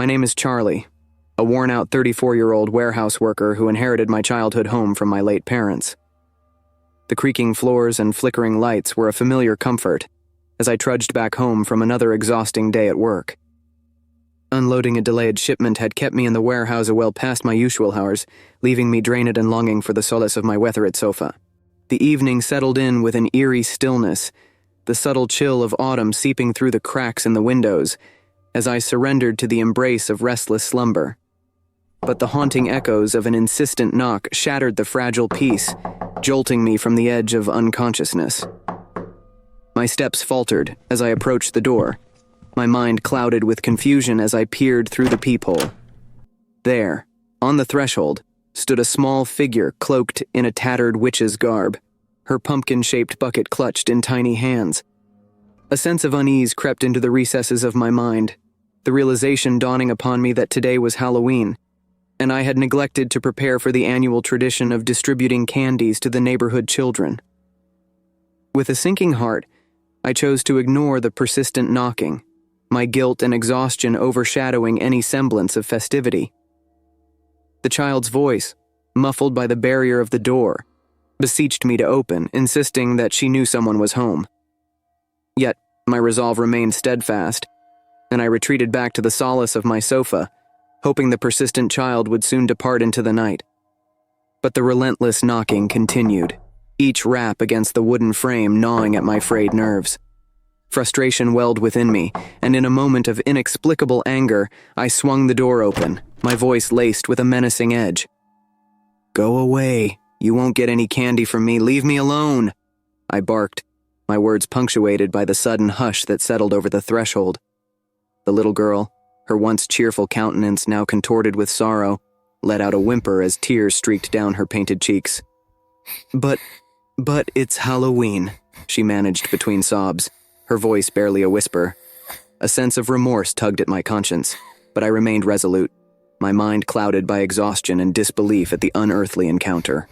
My name is Charlie, a worn-out 34-year-old warehouse worker who inherited my childhood home from my late parents. The creaking floors and flickering lights were a familiar comfort as I trudged back home from another exhausting day at work. Unloading a delayed shipment had kept me in the warehouse well past my usual hours, leaving me drained and longing for the solace of my weathered sofa. The evening settled in with an eerie stillness, the subtle chill of autumn seeping through the cracks in the windows as I surrendered to the embrace of restless slumber. But the haunting echoes of an insistent knock shattered the fragile peace, jolting me from the edge of unconsciousness. My steps faltered as I approached the door, my mind clouded with confusion as I peered through the peephole. There, on the threshold, stood a small figure cloaked in a tattered witch's garb, her pumpkin-shaped bucket clutched in tiny hands. A sense of unease crept into the recesses of my mind, the realization dawning upon me that today was Halloween, and I had neglected to prepare for the annual tradition of distributing candies to the neighborhood children. With a sinking heart, I chose to ignore the persistent knocking, my guilt and exhaustion overshadowing any semblance of festivity. The child's voice, muffled by the barrier of the door, beseeched me to open, insisting that she knew someone was home. Yet, my resolve remained steadfast, and I retreated back to the solace of my sofa, hoping the persistent child would soon depart into the night. But the relentless knocking continued, each rap against the wooden frame gnawing at my frayed nerves. Frustration welled within me, and in a moment of inexplicable anger, I swung the door open, my voice laced with a menacing edge. "Go away. You won't get any candy from me. Leave me alone," I barked, my words punctuated by the sudden hush that settled over the threshold. The little girl, her once cheerful countenance now contorted with sorrow, let out a whimper as tears streaked down her painted cheeks. But it's Halloween," she managed between sobs, her voice barely a whisper. A sense of remorse tugged at my conscience, but I remained resolute, my mind clouded by exhaustion and disbelief at the unearthly encounter.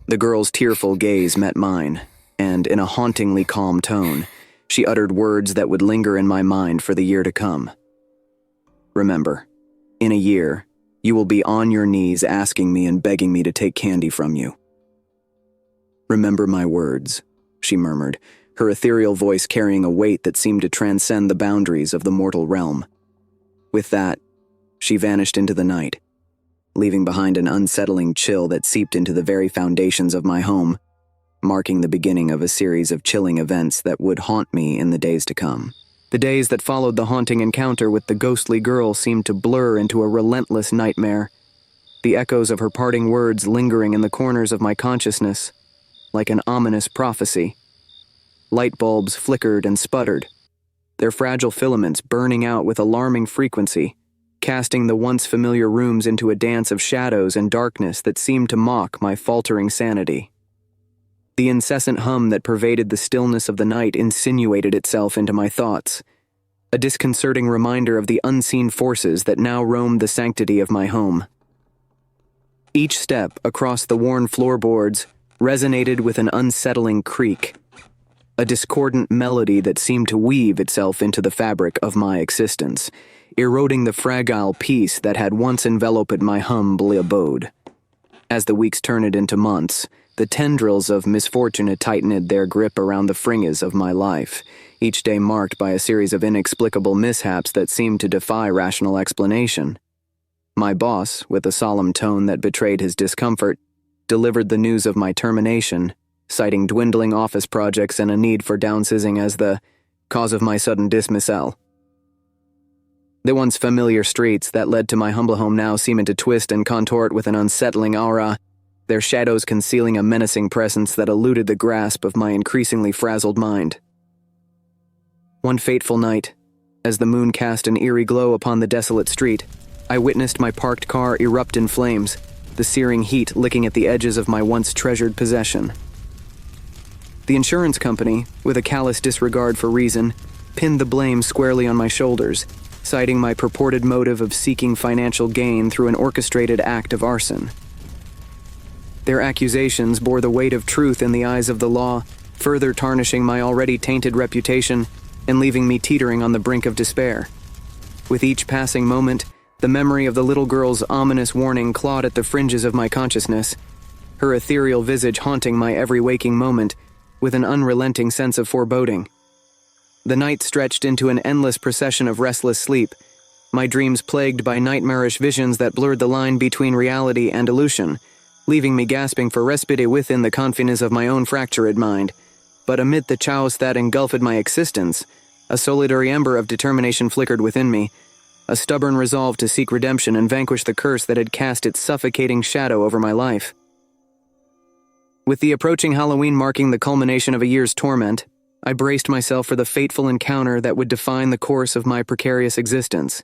The girl's tearful gaze met mine, and in a hauntingly calm tone, she uttered words that would linger in my mind for the year to come. "Remember, in a year, you will be on your knees asking me and begging me to take candy from you." "Remember my words," she murmured, her ethereal voice carrying a weight that seemed to transcend the boundaries of the mortal realm. With that, she vanished into the night, leaving behind an unsettling chill that seeped into the very foundations of my home, marking the beginning of a series of chilling events that would haunt me in the days to come. The days that followed the haunting encounter with the ghostly girl seemed to blur into a relentless nightmare, the echoes of her parting words lingering in the corners of my consciousness, like an ominous prophecy. Light bulbs flickered and sputtered, their fragile filaments burning out with alarming frequency, casting the once familiar rooms into a dance of shadows and darkness that seemed to mock my faltering sanity. The incessant hum that pervaded the stillness of the night insinuated itself into my thoughts, a disconcerting reminder of the unseen forces that now roamed the sanctity of my home. Each step across the worn floorboards resonated with an unsettling creak, a discordant melody that seemed to weave itself into the fabric of my existence, eroding the fragile peace that had once enveloped my humble abode. As the weeks turned into months, the tendrils of misfortune tightened their grip around the fringes of my life, each day marked by a series of inexplicable mishaps that seemed to defy rational explanation. My boss, with a solemn tone that betrayed his discomfort, delivered the news of my termination, citing dwindling office projects and a need for downsizing as the cause of my sudden dismissal. The once familiar streets that led to my humble home now seemed to twist and contort with an unsettling aura, their shadows concealing a menacing presence that eluded the grasp of my increasingly frazzled mind. One fateful night, as the moon cast an eerie glow upon the desolate street, I witnessed my parked car erupt in flames, the searing heat licking at the edges of my once treasured possession. The insurance company, with a callous disregard for reason, pinned the blame squarely on my shoulders, citing my purported motive of seeking financial gain through an orchestrated act of arson. Their accusations bore the weight of truth in the eyes of the law, further tarnishing my already tainted reputation and leaving me teetering on the brink of despair. With each passing moment, the memory of the little girl's ominous warning clawed at the fringes of my consciousness, her ethereal visage haunting my every waking moment with an unrelenting sense of foreboding. The night stretched into an endless procession of restless sleep, my dreams plagued by nightmarish visions that blurred the line between reality and illusion, leaving me gasping for respite within the confines of my own fractured mind. But amid the chaos that engulfed my existence, a solitary ember of determination flickered within me, a stubborn resolve to seek redemption and vanquish the curse that had cast its suffocating shadow over my life. With the approaching Halloween marking the culmination of a year's torment, I braced myself for the fateful encounter that would define the course of my precarious existence,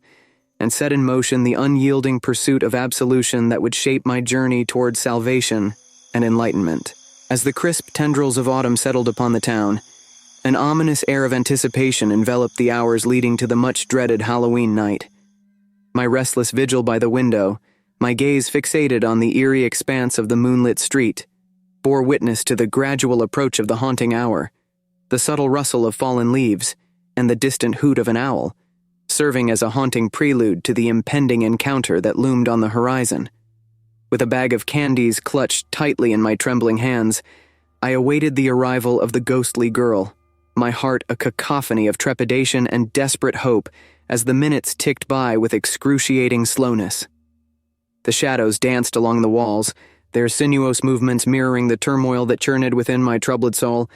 and set in motion the unyielding pursuit of absolution that would shape my journey toward salvation and enlightenment. As the crisp tendrils of autumn settled upon the town, an ominous air of anticipation enveloped the hours leading to the much-dreaded Halloween night. My restless vigil by the window, my gaze fixated on the eerie expanse of the moonlit street, bore witness to the gradual approach of the haunting hour, the subtle rustle of fallen leaves, and the distant hoot of an owl, serving as a haunting prelude to the impending encounter that loomed on the horizon. With a bag of candies clutched tightly in my trembling hands, I awaited the arrival of the ghostly girl, my heart a cacophony of trepidation and desperate hope as the minutes ticked by with excruciating slowness. The shadows danced along the walls, their sinuous movements mirroring the turmoil that churned within my troubled soul,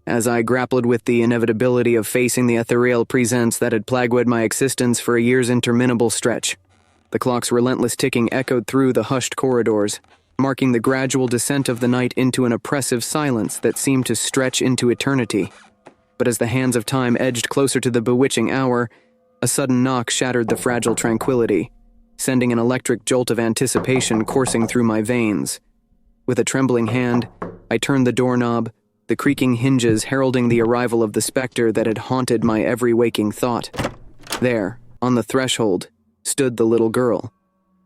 as I grappled with the inevitability of facing the ethereal presence that had plagued my existence for a year's interminable stretch. The clock's relentless ticking echoed through the hushed corridors, marking the gradual descent of the night into an oppressive silence that seemed to stretch into eternity. But as the hands of time edged closer to the bewitching hour, a sudden knock shattered the fragile tranquility, sending an electric jolt of anticipation coursing through my veins. With a trembling hand, I turned the doorknob, the creaking hinges heralding the arrival of the specter that had haunted my every waking thought. There, on the threshold, stood the little girl,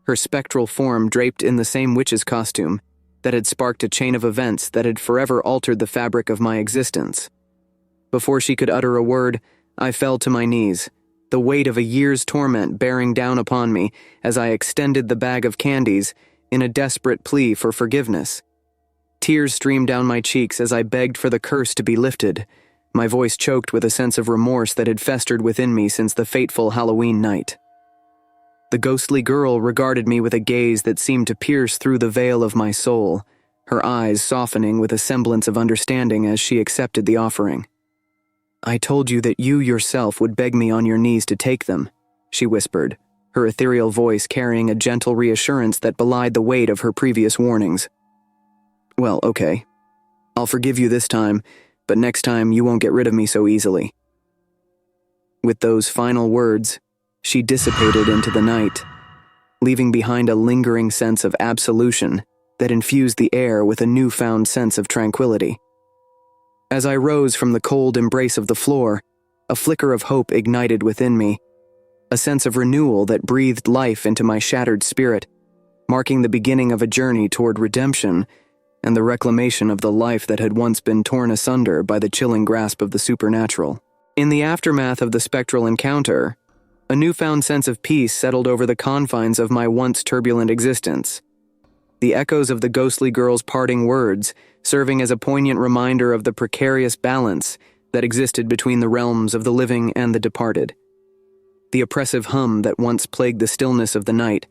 her spectral form draped in the same witch's costume that had sparked a chain of events that had forever altered the fabric of my existence. Before she could utter a word, I fell to my knees, the weight of a year's torment bearing down upon me as I extended the bag of candies in a desperate plea for forgiveness. Tears streamed down my cheeks as I begged for the curse to be lifted, my voice choked with a sense of remorse that had festered within me since the fateful Halloween night. The ghostly girl regarded me with a gaze that seemed to pierce through the veil of my soul, her eyes softening with a semblance of understanding as she accepted the offering. "I told you that you yourself would beg me on your knees to take them," she whispered, her ethereal voice carrying a gentle reassurance that belied the weight of her previous warnings. "Well, okay. I'll forgive you this time, but next time you won't get rid of me so easily." With those final words, she dissipated into the night, leaving behind a lingering sense of absolution that infused the air with a newfound sense of tranquility. As I rose from the cold embrace of the floor, a flicker of hope ignited within me, a sense of renewal that breathed life into my shattered spirit, marking the beginning of a journey toward redemption and the reclamation of the life that had once been torn asunder by the chilling grasp of the supernatural. In the aftermath of the spectral encounter, a newfound sense of peace settled over the confines of my once turbulent existence. The echoes of the ghostly girl's parting words serving as a poignant reminder of the precarious balance that existed between the realms of the living and the departed. The oppressive hum that once plagued the stillness of the night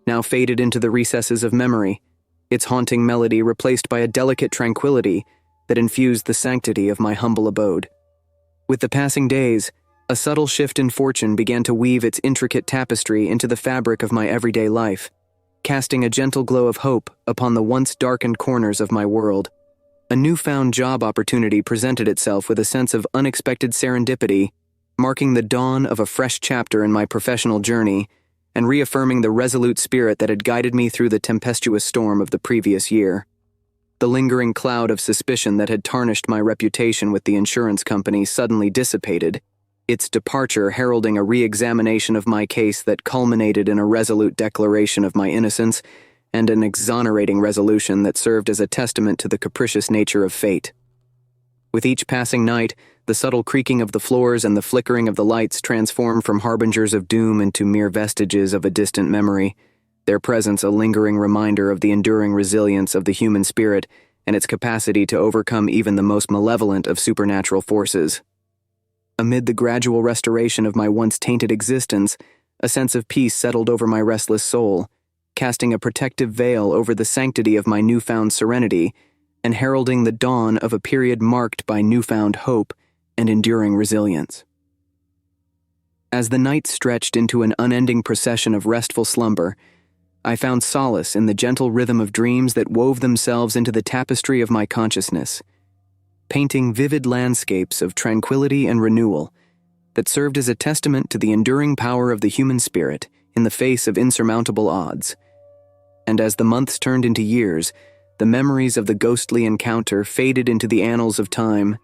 now faded into the recesses of memory, its haunting melody replaced by a delicate tranquility that infused the sanctity of my humble abode. With the passing days, a subtle shift in fortune began to weave its intricate tapestry into the fabric of my everyday life, casting a gentle glow of hope upon the once darkened corners of my world. A newfound job opportunity presented itself with a sense of unexpected serendipity, marking the dawn of a fresh chapter in my professional journey and reaffirming the resolute spirit that had guided me through the tempestuous storm of the previous year. The lingering cloud of suspicion that had tarnished my reputation with the insurance company suddenly dissipated, its departure heralding a re-examination of my case that culminated in a resolute declaration of my innocence and an exonerating resolution that served as a testament to the capricious nature of fate. With each passing night, The subtle creaking of the floors and the flickering of the lights transform from harbingers of doom into mere vestiges of a distant memory, their presence a lingering reminder of the enduring resilience of the human spirit and its capacity to overcome even the most malevolent of supernatural forces. Amid the gradual restoration of my once tainted existence, a sense of peace settled over my restless soul, casting a protective veil over the sanctity of my newfound serenity and heralding the dawn of a period marked by newfound hope and enduring resilience. As the night stretched into an unending procession of restful slumber, I found solace in the gentle rhythm of dreams that wove themselves into the tapestry of my consciousness, painting vivid landscapes of tranquility and renewal that served as a testament to the enduring power of the human spirit in the face of insurmountable odds. And as the months turned into years, the memories of the ghostly encounter faded into the annals of time,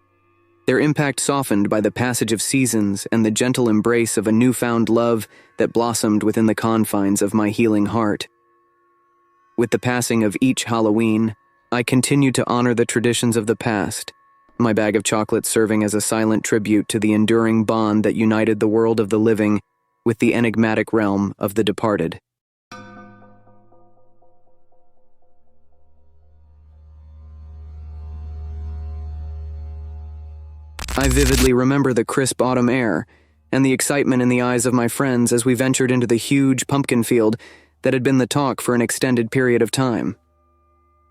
their impact softened by the passage of seasons and the gentle embrace of a newfound love that blossomed within the confines of my healing heart. With the passing of each Halloween, I continued to honor the traditions of the past, my bag of chocolates serving as a silent tribute to the enduring bond that united the world of the living with the enigmatic realm of the departed. I vividly remember the crisp autumn air and the excitement in the eyes of my friends as we ventured into the huge pumpkin field that had been the talk for an extended period of time.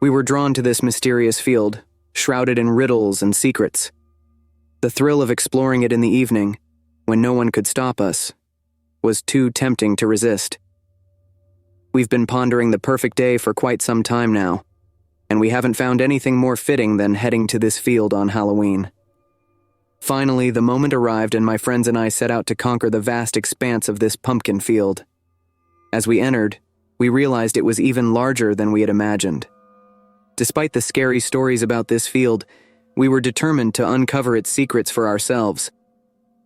We were drawn to this mysterious field, shrouded in riddles and secrets. The thrill of exploring it in the evening, when no one could stop us, was too tempting to resist. We've been pondering the perfect day for quite some time now, and we haven't found anything more fitting than heading to this field on Halloween. Finally, the moment arrived and my friends and I set out to conquer the vast expanse of this pumpkin field. As we entered, we realized it was even larger than we had imagined. Despite the scary stories about this field, we were determined to uncover its secrets for ourselves.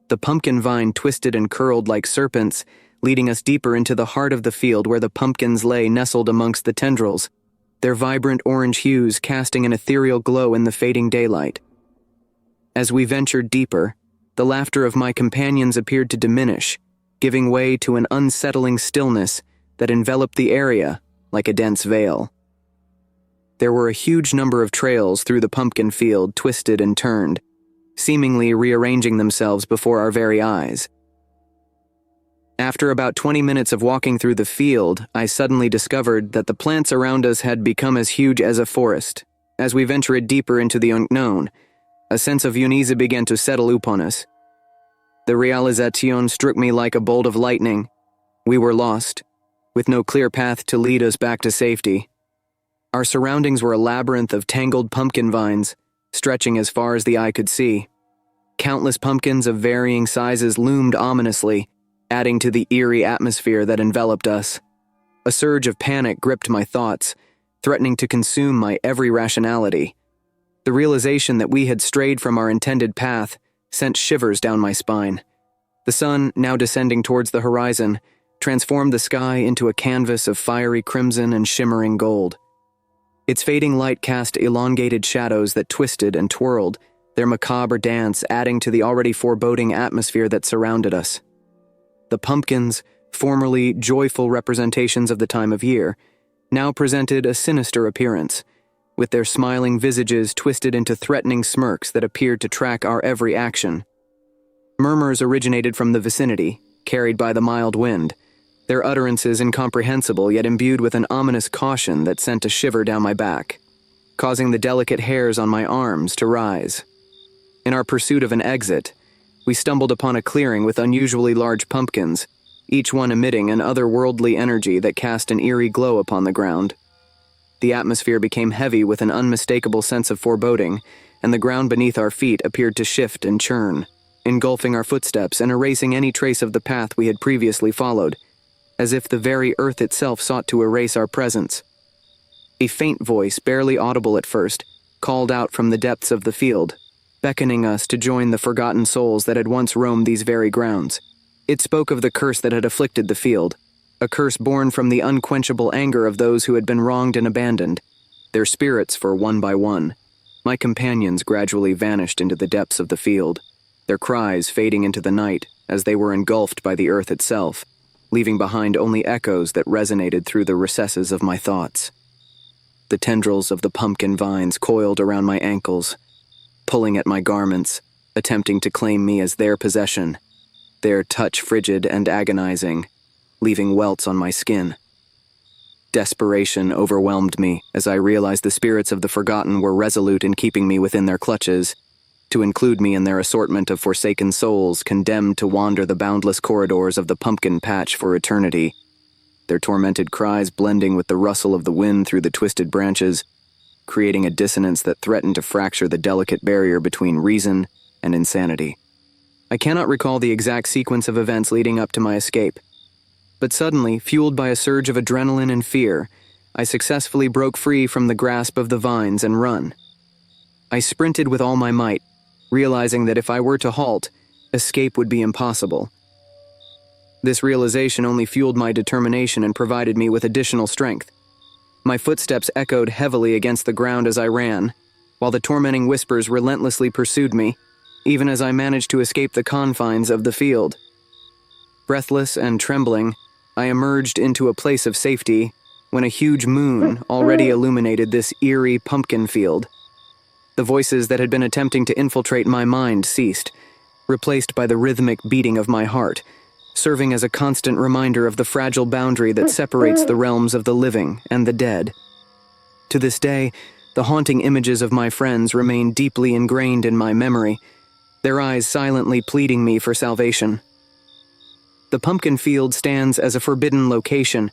The pumpkin vine twisted and curled like serpents, leading us deeper into the heart of the field where the pumpkins lay nestled amongst the tendrils, their vibrant orange hues casting an ethereal glow in the fading daylight. As we ventured deeper, the laughter of my companions appeared to diminish, giving way to an unsettling stillness that enveloped the area like a dense veil. There were a huge number of trails through the pumpkin field twisted and turned, seemingly rearranging themselves before our very eyes. After about 20 minutes of walking through the field, I suddenly discovered that the plants around us had become as huge as a forest. As we ventured deeper into the unknown, a sense of unease began to settle upon us. The realization struck me like a bolt of lightning. We were lost, with no clear path to lead us back to safety. Our surroundings were a labyrinth of tangled pumpkin vines, stretching as far as the eye could see. Countless pumpkins of varying sizes loomed ominously, adding to the eerie atmosphere that enveloped us. A surge of panic gripped my thoughts, threatening to consume my every rationality. The realization that we had strayed from our intended path sent shivers down my spine. The sun, now descending towards the horizon, transformed the sky into a canvas of fiery crimson and shimmering gold. Its fading light cast elongated shadows that twisted and twirled, their macabre dance adding to the already foreboding atmosphere that surrounded us. The pumpkins, formerly joyful representations of the time of year, now presented a sinister appearance, with their smiling visages twisted into threatening smirks that appeared to track our every action. Murmurs originated from the vicinity, carried by the mild wind, their utterances incomprehensible yet imbued with an ominous caution that sent a shiver down my back, causing the delicate hairs on my arms to rise. In our pursuit of an exit, we stumbled upon a clearing with unusually large pumpkins, each one emitting an otherworldly energy that cast an eerie glow upon the ground. The atmosphere became heavy with an unmistakable sense of foreboding, and the ground beneath our feet appeared to shift and churn, engulfing our footsteps and erasing any trace of the path we had previously followed, as if the very earth itself sought to erase our presence. A faint voice, barely audible at first, called out from the depths of the field, beckoning us to join the forgotten souls that had once roamed these very grounds. It spoke of the curse that had afflicted the field, a curse born from the unquenchable anger of those who had been wronged and abandoned. Their spirits, for one by one, my companions gradually vanished into the depths of the field, their cries fading into the night as they were engulfed by the earth itself, leaving behind only echoes that resonated through the recesses of my thoughts. The tendrils of the pumpkin vines coiled around my ankles, pulling at my garments, attempting to claim me as their possession, their touch frigid and agonizing, leaving welts on my skin. Desperation overwhelmed me as I realized the spirits of the forgotten were resolute in keeping me within their clutches, to include me in their assortment of forsaken souls condemned to wander the boundless corridors of the pumpkin patch for eternity, their tormented cries blending with the rustle of the wind through the twisted branches, creating a dissonance that threatened to fracture the delicate barrier between reason and insanity. I cannot recall the exact sequence of events leading up to my escape, but suddenly, fueled by a surge of adrenaline and fear, I successfully broke free from the grasp of the vines and run. I sprinted with all my might, realizing that if I were to halt, escape would be impossible. This realization only fueled my determination and provided me with additional strength. My footsteps echoed heavily against the ground as I ran, while the tormenting whispers relentlessly pursued me, even as I managed to escape the confines of the field. Breathless and trembling, I emerged into a place of safety when a huge moon already illuminated this eerie pumpkin field. The voices that had been attempting to infiltrate my mind ceased, replaced by the rhythmic beating of my heart, serving as a constant reminder of the fragile boundary that separates the realms of the living and the dead. To this day, the haunting images of my friends remain deeply ingrained in my memory, their eyes silently pleading me for salvation. The pumpkin field stands as a forbidden location,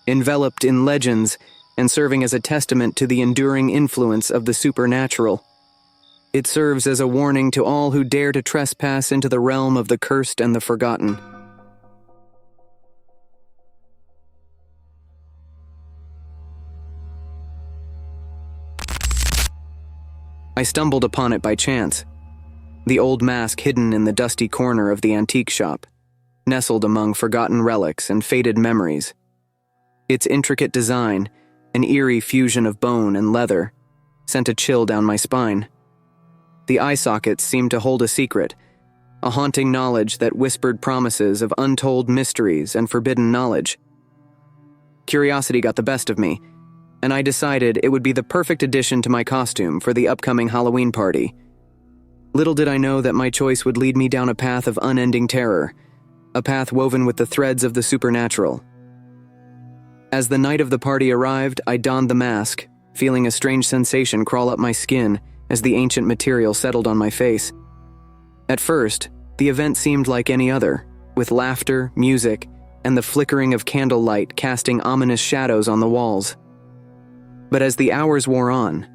enveloped in legends and serving as a testament to the enduring influence of the supernatural. It serves as a warning to all who dare to trespass into the realm of the cursed and the forgotten. I stumbled upon it by chance, the old mask hidden in the dusty corner of the antique shop, nestled among forgotten relics and faded memories. Its intricate design, an eerie fusion of bone and leather, sent a chill down my spine. The eye sockets seemed to hold a secret, a haunting knowledge that whispered promises of untold mysteries and forbidden knowledge. Curiosity got the best of me, and I decided it would be the perfect addition to my costume for the upcoming Halloween party. Little did I know that my choice would lead me down a path of unending terror, a path woven with the threads of the supernatural. As the night of the party arrived, I donned the mask, feeling a strange sensation crawl up my skin as the ancient material settled on my face. At first, the event seemed like any other, with laughter, music, and the flickering of candlelight casting ominous shadows on the walls. But as the hours wore on,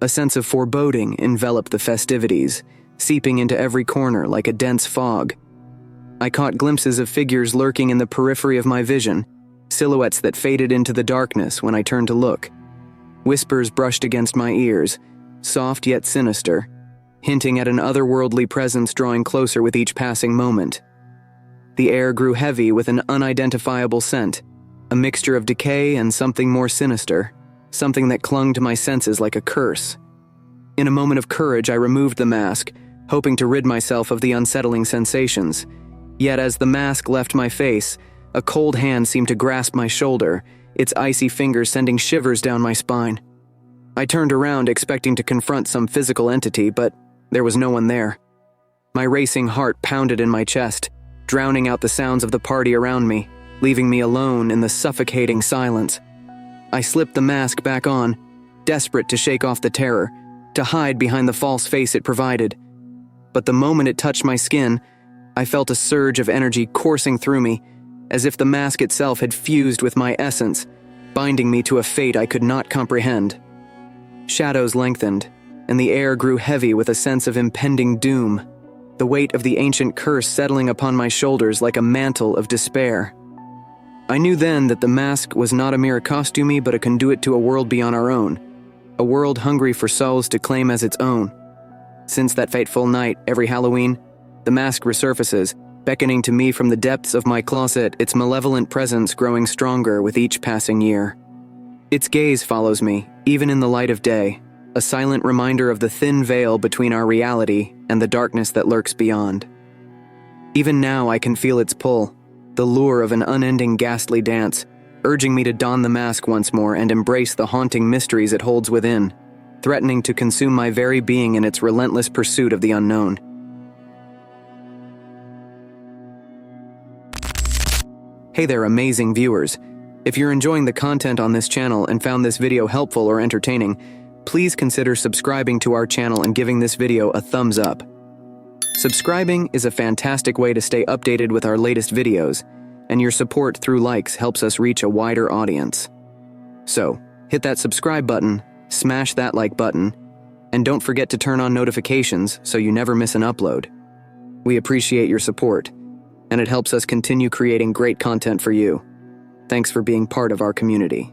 a sense of foreboding enveloped the festivities, seeping into every corner like a dense fog. I caught glimpses of figures lurking in the periphery of my vision, silhouettes that faded into the darkness when I turned to look. Whispers brushed against my ears, soft yet sinister, hinting at an otherworldly presence drawing closer with each passing moment. The air grew heavy with an unidentifiable scent, a mixture of decay and something more sinister, something that clung to my senses like a curse. In a moment of courage, I removed the mask, hoping to rid myself of the unsettling sensations. Yet as the mask left my face, a cold hand seemed to grasp my shoulder, its icy fingers sending shivers down my spine. I turned around expecting to confront some physical entity, but there was no one there. My racing heart pounded in my chest, drowning out the sounds of the party around me, leaving me alone in the suffocating silence. I slipped the mask back on, desperate to shake off the terror, to hide behind the false face it provided. But the moment it touched my skin, I felt a surge of energy coursing through me, as if the mask itself had fused with my essence, binding me to a fate I could not comprehend. Shadows lengthened, and the air grew heavy with a sense of impending doom, the weight of the ancient curse settling upon my shoulders like a mantle of despair. I knew then that the mask was not a mere costume but a conduit to a world beyond our own, a world hungry for souls to claim as its own. Since that fateful night, every Halloween, the mask resurfaces, beckoning to me from the depths of my closet, its malevolent presence growing stronger with each passing year. Its gaze follows me, even in the light of day, a silent reminder of the thin veil between our reality and the darkness that lurks beyond. Even now, I can feel its pull, the lure of an unending ghastly dance, urging me to don the mask once more and embrace the haunting mysteries it holds within, threatening to consume my very being in its relentless pursuit of the unknown. Hey there, amazing viewers. If you're enjoying the content on this channel and found this video helpful or entertaining, please consider subscribing to our channel and giving this video a thumbs up. Subscribing is a fantastic way to stay updated with our latest videos, and your support through likes helps us reach a wider audience. So, hit that subscribe button, smash that like button, and don't forget to turn on notifications so you never miss an upload. We appreciate your support, and it helps us continue creating great content for you. Thanks for being part of our community.